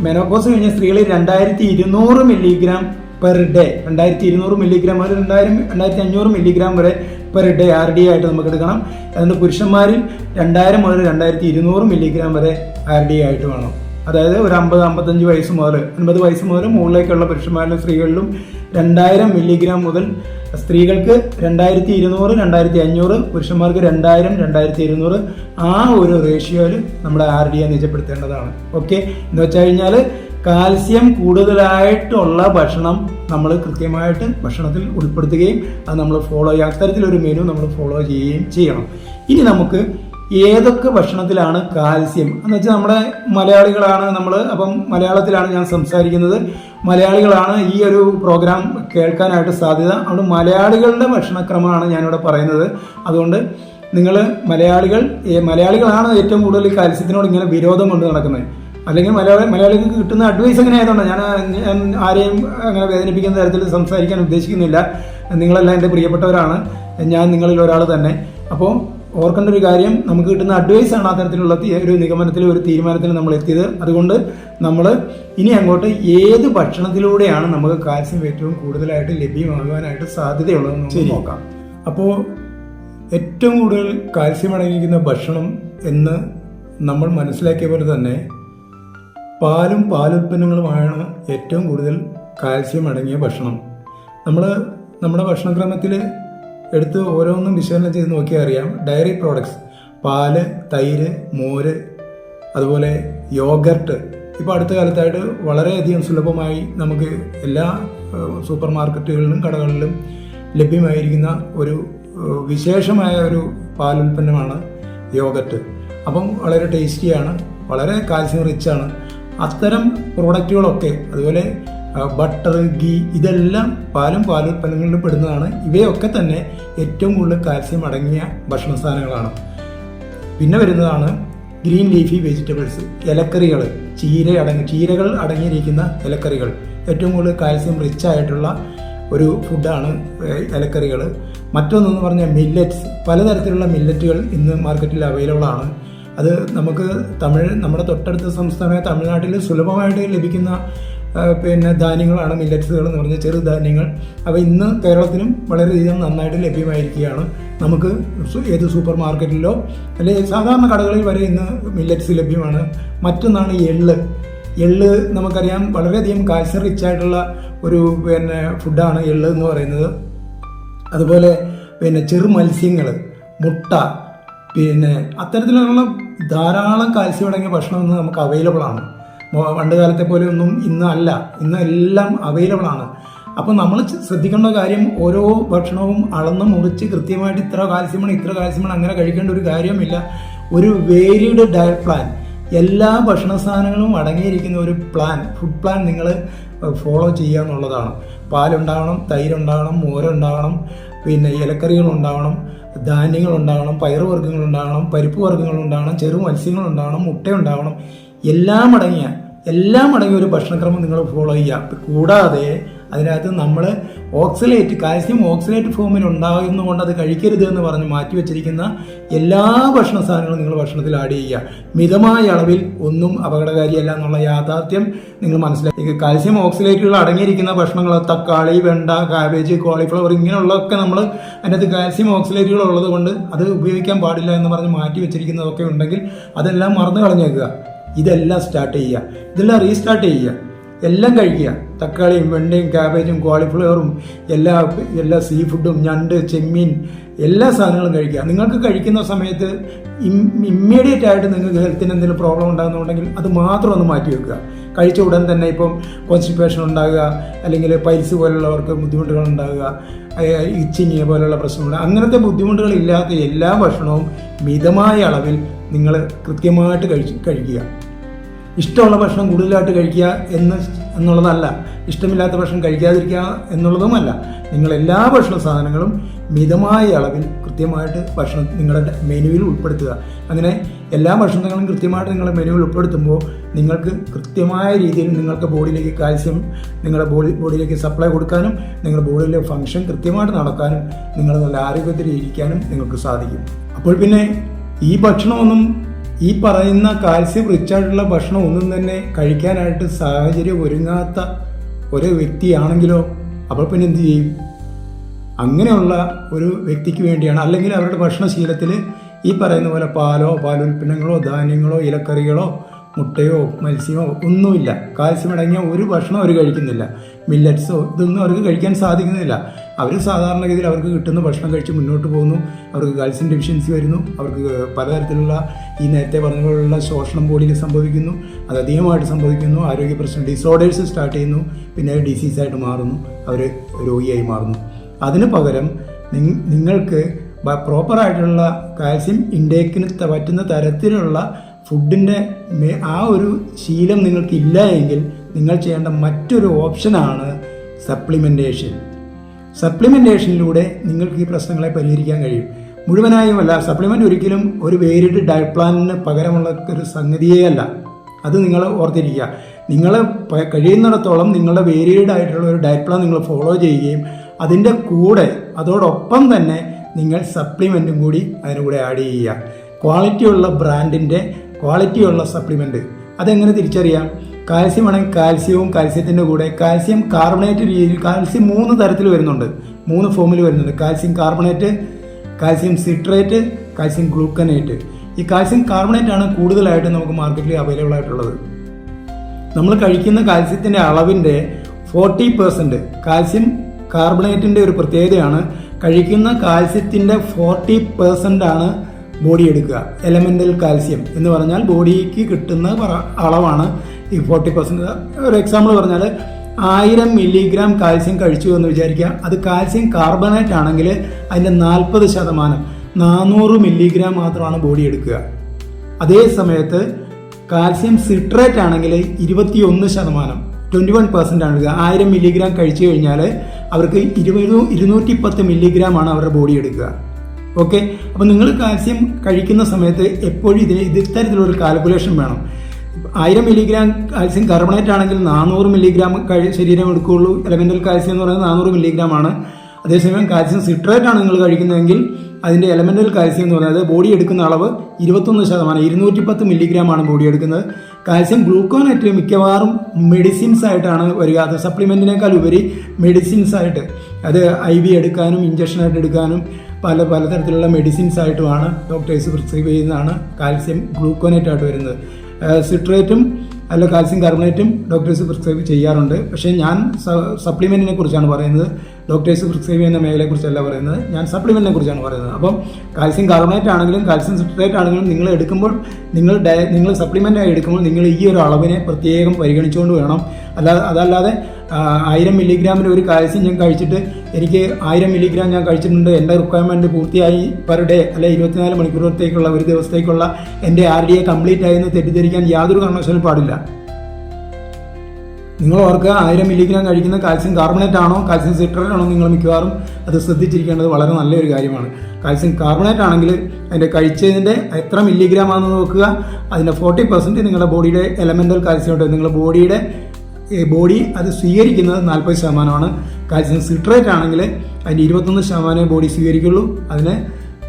മെനോപോസ് കഴിഞ്ഞ സ്ത്രീകളിൽ 2200 മില്ലിഗ്രാം പെർ ഡേ, 2200 മില്ലിഗ്രാം മുതൽ 2500 മില്ലിഗ്രാം വരെ പെർ ഡേ RD ആയിട്ട് നമുക്ക് എടുക്കണം. അതുകൊണ്ട് പുരുഷന്മാരിൽ 2000 മുതൽ 2200 മില്ലിഗ്രാം വരെ RD ആയിട്ട് വേണം. അതായത് ഒരു 50-55 വയസ്സ് മുതൽ 50 വയസ്സ് മുതൽ മുകളിലേക്കുള്ള പുരുഷന്മാരിലും സ്ത്രീകളിലും 2000 മില്ലിഗ്രാം മുതൽ സ്ത്രീകൾക്ക് 2200, 2500, പുരുഷന്മാർക്ക് 2000, 2200 ആ ഒരു റേഷ്യോയിൽ നമ്മുടെ RD നിജപ്പെടുത്തേണ്ടതാണ്. ഓക്കെ, എന്ന് വെച്ച് കഴിഞ്ഞാൽ കാൽസ്യം കൂടുതലായിട്ടുള്ള ഭക്ഷണം നമ്മൾ കൃത്യമായിട്ട് ഭക്ഷണത്തിൽ ഉൾപ്പെടുത്തുകയും അത് നമ്മൾ ഫോളോ ചെയ്യുക. അത്തരത്തിലൊരു മെനു നമ്മൾ ഫോളോ ചെയ്യുകയും ചെയ്യണം. ഇനി നമുക്ക് ഏതൊക്കെ ഭക്ഷണത്തിലാണ് കാൽസ്യം എന്ന് വെച്ചാൽ നമ്മുടെ മലയാളികളാണ് അപ്പം മലയാളത്തിലാണ് ഞാൻ സംസാരിക്കുന്നത്. മലയാളികളാണ് ഈ ഒരു പ്രോഗ്രാം കേൾക്കാനായിട്ട് സാധ്യത. അതുകൊണ്ട് മലയാളികളുടെ ഭക്ഷണക്രമമാണ് ഞാനിവിടെ പറയുന്നത്. അതുകൊണ്ട് നിങ്ങൾ മലയാളികളാണ് ഏറ്റവും കൂടുതൽ കാൽസ്യത്തിനോട് ഇങ്ങനെ വിരോധം കൊണ്ട് നടക്കുന്നത്. അല്ലെങ്കിൽ മലയാളികൾക്ക് കിട്ടുന്ന അഡ്വൈസ് എങ്ങനെ ആയതുകൊണ്ട് ഞാൻ ആരെയും അങ്ങനെ വേദനിപ്പിക്കുന്ന തരത്തിൽ സംസാരിക്കാൻ ഉദ്ദേശിക്കുന്നില്ല. നിങ്ങളെല്ലാം എൻ്റെ പ്രിയപ്പെട്ടവരാണ്, ഞാൻ നിങ്ങളിൽ ഒരാൾ തന്നെ. അപ്പോൾ ഓർക്കേണ്ട ഒരു കാര്യം, നമുക്ക് കിട്ടുന്ന അഡ്വൈസാണ് അത്തരത്തിലുള്ള ഒരു നിഗമനത്തിൽ ഒരു തീരുമാനത്തിൽ നമ്മൾ എത്തിയത്. അതുകൊണ്ട് നമ്മൾ ഇനി അങ്ങോട്ട് ഏത് ഭക്ഷണത്തിലൂടെയാണ് നമുക്ക് കാൽസ്യം ഏറ്റവും കൂടുതലായിട്ട് ലഭ്യമാകാനായിട്ട് സാധ്യതയുള്ളതെന്ന് നമുക്ക് നോക്കാം. അപ്പോൾ ഏറ്റവും കൂടുതൽ കാൽസ്യം അടങ്ങിയിരിക്കുന്ന ഭക്ഷണം എന്ന് നമ്മൾ മനസ്സിലാക്കിയ പോലെ തന്നെ പാലും പാലുൽപ്പന്നങ്ങളുമാണ് ഏറ്റവും കൂടുതൽ കാൽസ്യം അടങ്ങിയ ഭക്ഷണം. നമ്മുടെ ഭക്ഷണക്രമത്തിൽ എടുത്ത് ഓരോന്നും വിശകലനം ചെയ്ത് നോക്കിയാൽ അറിയാം. ഡയറി പ്രോഡക്ട്സ്, പാല്, തൈര്, മോര്, അതുപോലെ യോഗർട്ട് ഇപ്പോൾ അടുത്ത കാലത്തായിട്ട് വളരെയധികം സുലഭമായി നമുക്ക് എല്ലാ സൂപ്പർ മാർക്കറ്റുകളിലും കടകളിലും ലഭ്യമായിരിക്കുന്ന ഒരു വിശേഷമായ ഒരു പാലുൽപ്പന്നമാണ് യോഗർട്ട്. അപ്പം വളരെ ടേസ്റ്റിയാണ്, വളരെ കാൽസ്യം റിച്ചാണ്. അത്തരം പ്രോഡക്റ്റുകളൊക്കെ, അതുപോലെ ബട്ടർ, ഗീ, ഇതെല്ലാം പാലുൽപ്പന്നങ്ങളിലും പെടുന്നതാണ്. ഇവയൊക്കെ തന്നെ ഏറ്റവും കൂടുതൽ കാൽസ്യം അടങ്ങിയ ഭക്ഷണ സാധനങ്ങളാണ്. പിന്നെ വരുന്നതാണ് ഗ്രീൻ ലീഫി വെജിറ്റബിൾസ്, ഇലക്കറികൾ, ചീരകൾ അടങ്ങിയിരിക്കുന്ന ഇലക്കറികൾ. ഏറ്റവും കൂടുതൽ കാൽസ്യം റിച്ച് ആയിട്ടുള്ള ഒരു ഫുഡാണ് ഇലക്കറികൾ. മറ്റൊന്നെന്ന് പറഞ്ഞാൽ മില്ലറ്റ്സ്, പലതരത്തിലുള്ള മില്ലറ്റുകൾ ഇന്ന് മാർക്കറ്റിൽ അവൈലബിൾ ആണ്. അത് നമുക്ക് നമ്മുടെ തൊട്ടടുത്ത സംസ്ഥാനമായ തമിഴ്നാട്ടിൽ സുലഭമായിട്ട് ലഭിക്കുന്ന ധാന്യങ്ങളാണ് മില്ലറ്റ്സുകൾ എന്ന് പറഞ്ഞ ചെറുധാന്യങ്ങൾ. അവ ഇന്ന് കേരളത്തിലും വളരെയധികം നന്നായിട്ട് ലഭ്യമായിരിക്കുകയാണ്. നമുക്ക് ഏത് സൂപ്പർ മാർക്കറ്റിലോ അല്ലെങ്കിൽ സാധാരണ കടകളിൽ വരെ ഇന്ന് മില്ലറ്റ്സ് ലഭ്യമാണ്. മറ്റൊന്നാണ് എള്ള്. നമുക്കറിയാം വളരെയധികം കാൽസ്യം റിച്ച് ആയിട്ടുള്ള ഒരു ഫുഡാണ് എള്ള് എന്ന് പറയുന്നത്. അതുപോലെ പിന്നെ ചെറു മത്സ്യങ്ങൾ, മുട്ട, പിന്നെ അത്തരത്തിലുള്ള ധാരാളം കാൽസ്യം അടങ്ങിയ ഭക്ഷണം ഇന്ന് നമുക്ക് അവൈലബിൾ ആണ്. പണ്ട് കാലത്തെ പോലെ ഒന്നും ഇന്നല്ല, ഇന്ന് എല്ലാം അവൈലബിൾ ആണ്. അപ്പോൾ നമ്മൾ ശ്രദ്ധിക്കേണ്ട കാര്യം, ഓരോ ഭക്ഷണവും അളന്ന് മുറിച്ച് കൃത്യമായിട്ട് ഇത്ര കാൽസ്യമാണ് അങ്ങനെ കഴിക്കേണ്ട ഒരു കാര്യമില്ല. ഒരു വേരിയഡ് ഡയറ്റ് പ്ലാൻ, എല്ലാ ഭക്ഷണ സാധനങ്ങളും അടങ്ങിയിരിക്കുന്ന ഒരു ഫുഡ് പ്ലാൻ നിങ്ങൾ ഫോളോ ചെയ്യുക എന്നുള്ളതാണ്. പാലുണ്ടാവണം, തൈരുണ്ടാവണം, മോരുണ്ടാവണം, പിന്നെ ഇലക്കറികളുണ്ടാവണം, ധാന്യങ്ങളുണ്ടാവണം, പയറുവർഗ്ഗങ്ങളുണ്ടാവണം, പരിപ്പ് വർഗ്ഗങ്ങളുണ്ടാവണം, ചെറു മത്സ്യങ്ങളുണ്ടാവണം, മുട്ടയുണ്ടാവണം. എല്ലാം അടങ്ങിയ ഒരു ഭക്ഷണക്രമം നിങ്ങൾ ഫോളോ ചെയ്യുക. കൂടാതെ അതിനകത്ത് നമ്മൾ കാൽസ്യം ഓക്സലേറ്റ് ഫോമിൽ ഉണ്ടാകുന്നതുകൊണ്ട് അത് കഴിക്കരുത് എന്ന് പറഞ്ഞ് മാറ്റിവെച്ചിരിക്കുന്ന എല്ലാ ഭക്ഷണ സാധനങ്ങളും നിങ്ങൾ ഭക്ഷണത്തിൽ ആഡ് ചെയ്യുക. മിതമായ അളവിൽ ഒന്നും അപകടകാരിയല്ല എന്നുള്ള യാഥാർത്ഥ്യം നിങ്ങൾ മനസ്സിലാക്കി. കാൽസ്യം ഓക്സലേറ്റുകൾ അടങ്ങിയിരിക്കുന്ന ഭക്ഷണങ്ങൾ തക്കാളി, വെണ്ട, കാബേജ്, കോളിഫ്ലവർ ഇങ്ങനെയുള്ളതൊക്കെ നമ്മൾ അതിനകത്ത് കാൽസ്യം ഓക്സലേറ്റുകൾ ഉള്ളത് കൊണ്ട് അത് ഉപയോഗിക്കാൻ പാടില്ല എന്ന് പറഞ്ഞ് മാറ്റി വെച്ചിരിക്കുന്നതൊക്കെ ഉണ്ടെങ്കിൽ അതെല്ലാം മറന്നു കളഞ്ഞേക്കുക. ഇതെല്ലാം സ്റ്റാർട്ട് ചെയ്യുക, ഇതെല്ലാം റീസ്റ്റാർട്ട് ചെയ്യുക, എല്ലാം കഴിക്കുക. തക്കാളിയും വെണ്ടയും കാബേജും കോളിഫ്ലവറും എല്ലാ സീ ഫുഡും, ഞണ്ട്, ചെമ്മീൻ, എല്ലാ സാധനങ്ങളും കഴിക്കുക. നിങ്ങൾക്ക് കഴിക്കുന്ന സമയത്ത് ഇമ്മീഡിയറ്റ് ആയിട്ട് നിങ്ങൾക്ക് ഹെൽത്തിന് എന്തെങ്കിലും പ്രോബ്ലം ഉണ്ടാകുന്നുണ്ടെങ്കിൽ അത് മാത്രം ഒന്ന് മാറ്റി വെക്കുക. കഴിച്ച ഉടൻ തന്നെ ഇപ്പം കോൺസ്റ്റിപ്പേഷൻ ഉണ്ടാകുക, അല്ലെങ്കിൽ പൈൽസ് പോലുള്ളവർക്ക് ബുദ്ധിമുട്ടുകൾ ഉണ്ടാകുക, ഇച്ചിങ് പോലുള്ള പ്രശ്നമുണ്ട്, അങ്ങനത്തെ ബുദ്ധിമുട്ടുകൾ ഇല്ലാത്ത എല്ലാ ഭക്ഷണവും മിതമായ അളവിൽ നിങ്ങൾ കൃത്യമായിട്ട് കഴിക്കുക. ഇഷ്ടമുള്ള ഭക്ഷണം കൂടുതലായിട്ട് കഴിക്കുക എന്നുള്ളതല്ല, ഇഷ്ടമില്ലാത്ത ഭക്ഷണം കഴിക്കാതിരിക്കുക എന്നുള്ളതുമല്ല. നിങ്ങൾ എല്ലാ ഭക്ഷണ സാധനങ്ങളും മിതമായ അളവിൽ കൃത്യമായിട്ട് ഭക്ഷണം നിങ്ങളുടെ മെനുവിൽ ഉൾപ്പെടുത്തുക. അങ്ങനെ എല്ലാ ഭക്ഷണങ്ങളും കൃത്യമായിട്ട് നിങ്ങളുടെ മെനുവിൽ ഉൾപ്പെടുത്തുമ്പോൾ നിങ്ങൾക്ക് കൃത്യമായ രീതിയിൽ നിങ്ങൾക്ക് ബോഡിയിലേക്ക് കാൽസ്യം നിങ്ങളുടെ ബോഡിയിലേക്ക് സപ്ലൈ കൊടുക്കാനും നിങ്ങളുടെ ബോഡിയിലെ ഫങ്ഷൻ കൃത്യമായിട്ട് നടക്കാനും നിങ്ങൾ നല്ല ആരോഗ്യത്തിൽ ഇരിക്കാനും നിങ്ങൾക്ക് സാധിക്കും. അപ്പോൾ പിന്നെ ഈ ഭക്ഷണമൊന്നും, ഈ പറയുന്ന കാൽസ്യം റിച്ച് ആയിട്ടുള്ള ഭക്ഷണം ഒന്നും തന്നെ കഴിക്കാനായിട്ട് സാഹചര്യം ഒരുങ്ങാത്ത ഒരു വ്യക്തിയാണെങ്കിലോ അപ്പോൾ പിന്നെ എന്ത് ചെയ്യും? അങ്ങനെയുള്ള ഒരു വ്യക്തിക്ക് വേണ്ടിയാണ്, അല്ലെങ്കിൽ അവരുടെ ഭക്ഷണശീലത്തിൽ ഈ പറയുന്ന പോലെ പാലോ, പാലുൽപ്പന്നങ്ങളോ, ധാന്യങ്ങളോ, ഇലക്കറികളോ, മുട്ടയോ, മത്സ്യമോ ഒന്നുമില്ല. കാൽസ്യം അടങ്ങിയ ഒരു ഭക്ഷണം അവർ കഴിക്കുന്നില്ല. മില്ലറ്റ്സോ ഇതൊന്നും അവർക്ക് കഴിക്കാൻ സാധിക്കുന്നില്ല. അവർ സാധാരണഗതിയിൽ അവർക്ക് കിട്ടുന്ന ഭക്ഷണം കഴിച്ച് മുന്നോട്ട് പോകുന്നു. അവർക്ക് കാൽസ്യം ഡെഫിഷ്യൻസി വരുന്നു. അവർക്ക് പലതരത്തിലുള്ള ഈ നേരത്തെ പറഞ്ഞ പോലുള്ള ശോഷണം ബോഡിയിൽ സംഭവിക്കുന്നു. അത് അധികമായിട്ട് സംഭവിക്കുന്നു. ആരോഗ്യ പ്രശ്നം, ഡിസോർഡേഴ്സ് സ്റ്റാർട്ട് ചെയ്യുന്നു. പിന്നെ അത് ഡിസീസായിട്ട് മാറുന്നു. അവർ രോഗിയായി മാറുന്നു. അതിന് പകരം നിങ്ങൾക്ക് പ്രോപ്പറായിട്ടുള്ള കാൽസ്യം ഇൻടേക്കിന് പറ്റുന്ന തരത്തിലുള്ള ഫുഡിൻ്റെ ആ ഒരു ശീലം നിങ്ങൾക്കില്ല എങ്കിൽ നിങ്ങൾ ചെയ്യേണ്ട മറ്റൊരു ഓപ്ഷനാണ് സപ്ലിമെൻറ്റേഷൻ. സപ്ലിമെൻറ്റേഷനിലൂടെ നിങ്ങൾക്ക് ഈ പ്രശ്നങ്ങളെ പരിഹരിക്കാൻ കഴിയും. മുഴുവനായുമല്ല, സപ്ലിമെൻ്റ് ഒരിക്കലും ഒരു വേരിയഡ് ഡയറ്റ് പ്ലാനിന് പകരമുള്ള ഒരു സംഗതിയേ അല്ല. അത് നിങ്ങൾ ഓർത്തിരിക്കുക. നിങ്ങൾ കഴിയുന്നിടത്തോളം നിങ്ങളുടെ വേരിയഡ് ആയിട്ടുള്ള ഒരു ഡയറ്റ് പ്ലാൻ നിങ്ങൾ ഫോളോ ചെയ്യുകയും അതിൻ്റെ കൂടെ അതോടൊപ്പം തന്നെ നിങ്ങൾ സപ്ലിമെൻറ്റും കൂടി അതിൻ്റെ കൂടെ ആഡ് ചെയ്യുക. ക്വാളിറ്റിയുള്ള ബ്രാൻഡിൻ്റെ ക്വാളിറ്റിയുള്ള സപ്ലിമെൻറ്റ്. അതെങ്ങനെ തിരിച്ചറിയാം? കാൽസ്യം ആണെങ്കിൽ കാൽസ്യവും കാൽസ്യത്തിൻ്റെ കൂടെ കാൽസ്യം കാർബണേറ്റ് രീതിയിൽ, കാൽസ്യം 3 തരത്തിൽ വരുന്നുണ്ട്, 3 ഫോമിൽ വരുന്നുണ്ട്. Calcium carbonate, calcium citrate, calcium gluconate. ഈ കാൽസ്യം കാർബണേറ്റ് ആണ് കൂടുതലായിട്ട് നമുക്ക് മാർക്കറ്റിൽ അവൈലബിൾ ആയിട്ടുള്ളത്. നമ്മൾ കഴിക്കുന്ന കാൽസ്യത്തിൻ്റെ അളവിൻ്റെ 40% കാൽസ്യം കാർബണേറ്റിൻ്റെ ഒരു പ്രത്യേകതയാണ്. കഴിക്കുന്ന കാൽസ്യത്തിൻ്റെ 40% ആണ് ബോഡി എടുക്കുക. എലമെൻ്റൽ കാൽസ്യം എന്ന് പറഞ്ഞാൽ ബോഡിക്ക് കിട്ടുന്ന അളവാണ് ഈ 40%. ഒരു എക്സാമ്പിൾ പറഞ്ഞാൽ 1000 മില്ലിഗ്രാം കാൽസ്യം കഴിച്ചു എന്ന് വിചാരിക്കുക. അത് കാൽസ്യം കാർബണേറ്റ് ആണെങ്കിൽ അതിൻ്റെ 40% 400 മില്ലിഗ്രാം മാത്രമാണ് ബോഡി എടുക്കുക. അതേ സമയത്ത് കാൽസ്യം സിട്രേറ്റ് ആണെങ്കിൽ 21% 21% ആണ് എടുക്കുക. 1000 മില്ലിഗ്രാം കഴിച്ചു കഴിഞ്ഞാൽ അവർക്ക് 210 മില്ലിഗ്രാമാണ് അവരുടെ ബോഡി എടുക്കുക. ഓക്കെ, അപ്പോൾ നിങ്ങൾ കാൽസ്യം കഴിക്കുന്ന സമയത്ത് എപ്പോഴും ഇത്തരത്തിലൊരു കാൽക്കുലേഷൻ വേണം. 1000 മില്ലിഗ്രാം കാൽസ്യം കാർബണേറ്റ് ആണെങ്കിൽ 400 മില്ലിഗ്രാം ശരീരം എടുക്കുകയുള്ളൂ. എലമെൻ്റൽ കാൽസ്യം എന്ന് പറയുന്നത് 400 മില്ലിഗ്രാം ആണ്. അതേസമയം കാൽസ്യം സിട്രേറ്റ് ആണ് നിങ്ങൾ കഴിക്കുന്നതെങ്കിൽ അതിൻ്റെ എലമെൻ്റൽ കാൽസ്യം എന്ന് പറയുന്നത് ബോഡി എടുക്കുന്ന അളവ് 21% 210 മില്ലിഗ്രാം ആണ് ബോഡി എടുക്കുന്നത്. കാൽസ്യം ഗ്ലൂക്കോനേറ്റ് മിക്കവാറും മെഡിസിൻസ് ആയിട്ടാണ് വരിക. അത് സപ്ലിമെൻറ്റിനേക്കാൾ ഉപരി മെഡിസിൻസ് ആയിട്ട്, അത് IV എടുക്കാനും ഇഞ്ചക്ഷനായിട്ട് എടുക്കാനും പലതരത്തിലുള്ള മെഡിസിൻസ് ആയിട്ടുമാണ് ഡോക്ടേഴ്സ് പ്രിസ്ക്രൈബ് ചെയ്യുന്നതാണ് കാൽസ്യം ഗ്ലൂക്കോനേറ്റ് ആയിട്ട് വരുന്നത്. സിട്രേറ്റും അല്ല കാൽസ്യം കാർബണേറ്റും ഡോക്ടേഴ്സ് പ്രിസ്ക്രൈബ് ചെയ്യാറുണ്ട്. പക്ഷേ ഞാൻ സപ്ലിമെൻറ്റിനെ കുറിച്ചാണ് പറയുന്നത്. ഡോക്ടേഴ്സ് പ്രിസ്ക്രൈബ് ചെയ്യുന്ന മേഖലയെക്കുറിച്ചല്ല പറയുന്നത്, ഞാൻ സപ്ലിമെൻറ്റിനെ കുറിച്ചാണ് പറയുന്നത്. അപ്പം കാൽസ്യം കാർബണേറ്റ് ആണെങ്കിലും കാൽസ്യം സിട്രേറ്റ് ആണെങ്കിലും നിങ്ങൾ എടുക്കുമ്പോൾ നിങ്ങൾ സപ്ലിമെൻ്റായി എടുക്കുമ്പോൾ നിങ്ങൾ ഈ ഒരു അളവിനെ പ്രത്യേകം പരിഗണിച്ചുകൊണ്ട് വേണം. അതല്ലാതെ 1000 മില്ലിഗ്രാമിന് ഒരു കാൽസ്യം ഞാൻ കഴിച്ചിട്ട് എനിക്ക് 1000 മില്ലിഗ്രാം ഞാൻ കഴിച്ചിട്ടുണ്ട്, എൻ്റെ റിക്വയർമെൻറ്റ് പൂർത്തിയായി പെർ ഡേ അല്ലെ 24 മണിക്കൂറത്തേക്കുള്ള ഒരു ദിവസത്തേക്കുള്ള എൻ്റെ RDA കംപ്ലീറ്റ് ആയെന്ന് തെറ്റിദ്ധരിക്കാൻ യാതൊരു കാരണവശാലും പാടില്ല. നിങ്ങൾ ഓർക്കുക, 1000 മില്ലിഗ്രാം കഴിക്കുന്ന കാൽസ്യം കാർബണേറ്റ് ആണോ കാൽസ്യം സിട്രേറ്റ് ആണോ, നിങ്ങൾ മിക്കവാറും അത് ശ്രദ്ധിച്ചിരിക്കേണ്ടത് വളരെ നല്ലൊരു കാര്യമാണ്. കാൽസ്യം കാർബണേറ്റ് ആണെങ്കിൽ അതിൻ്റെ കഴിച്ചതിൻ്റെ എത്ര മില്ലിഗ്രാം ആണെന്ന് നോക്കുക. അതിൻ്റെ 40% നിങ്ങളുടെ ബോഡിയുടെ എലമെൻ്റൽ കാൽസ്യം ഉണ്ട്. നിങ്ങളുടെ ബോഡി അത് സ്വീകരിക്കുന്നത് 40%. കാൽസ്യം സിട്രേറ്റ് ആണെങ്കിൽ അതിൻ്റെ 21% ബോഡി സ്വീകരിക്കുള്ളൂ. അതിന്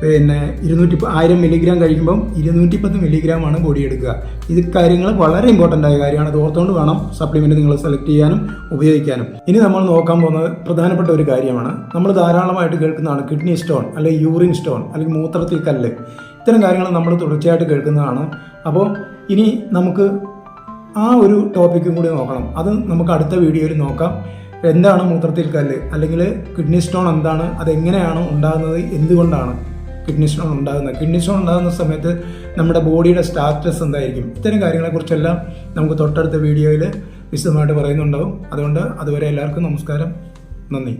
1000 മില്ലിഗ്രാം കഴിക്കുമ്പം 210 മില്ലിഗ്രാമാണ് ബോഡി എടുക്കുക. ഇത് കാര്യങ്ങൾ വളരെ ഇമ്പോർട്ടൻ്റ് ആയ കാര്യമാണ്. അത് ഓർത്തുകൊണ്ട് വേണം സപ്ലിമെൻറ്റ് നിങ്ങൾ സെലക്ട് ചെയ്യാനും ഉപയോഗിക്കാനും. ഇനി നമ്മൾ നോക്കാൻ പോകുന്നത് പ്രധാനപ്പെട്ട ഒരു കാര്യമാണ്. നമ്മൾ ധാരാളമായിട്ട് കേൾക്കുന്നതാണ് കിഡ്നി സ്റ്റോൺ, അല്ലെങ്കിൽ യൂറിൻ സ്റ്റോൺ, അല്ലെങ്കിൽ മൂത്രത്തിൽ കല്ല്. ഇത്തരം കാര്യങ്ങൾ നമ്മൾ തുടർച്ചയായിട്ട് കേൾക്കുന്നതാണ്. അപ്പോൾ ഇനി നമുക്ക് ആ ഒരു ടോപ്പിക്കും കൂടി നോക്കണം. അത് നമുക്ക് അടുത്ത വീഡിയോയിൽ നോക്കാം. എന്താണ് മൂത്രത്തിൽ കല്ല്, അല്ലെങ്കിൽ കിഡ്നി സ്റ്റോൺ എന്താണ്, അതെങ്ങനെയാണ് ഉണ്ടാകുന്നത്, എന്തുകൊണ്ടാണ് കിഡ്നി സ്റ്റോൺ ഉണ്ടാകുന്നത്, കിഡ്നി സ്റ്റോൺ ഉണ്ടാകുന്ന സമയത്ത് നമ്മുടെ ബോഡിയുടെ സ്റ്റാറ്റസ് എന്തായിരിക്കും, ഇത്തരം കാര്യങ്ങളെക്കുറിച്ചെല്ലാം നമുക്ക് തൊട്ടടുത്ത വീഡിയോയിൽ വിശദമായിട്ട് പറയുന്നുണ്ടാവും. അതുകൊണ്ട് അതുവരെ എല്ലാവർക്കും നമസ്കാരം, നന്ദി.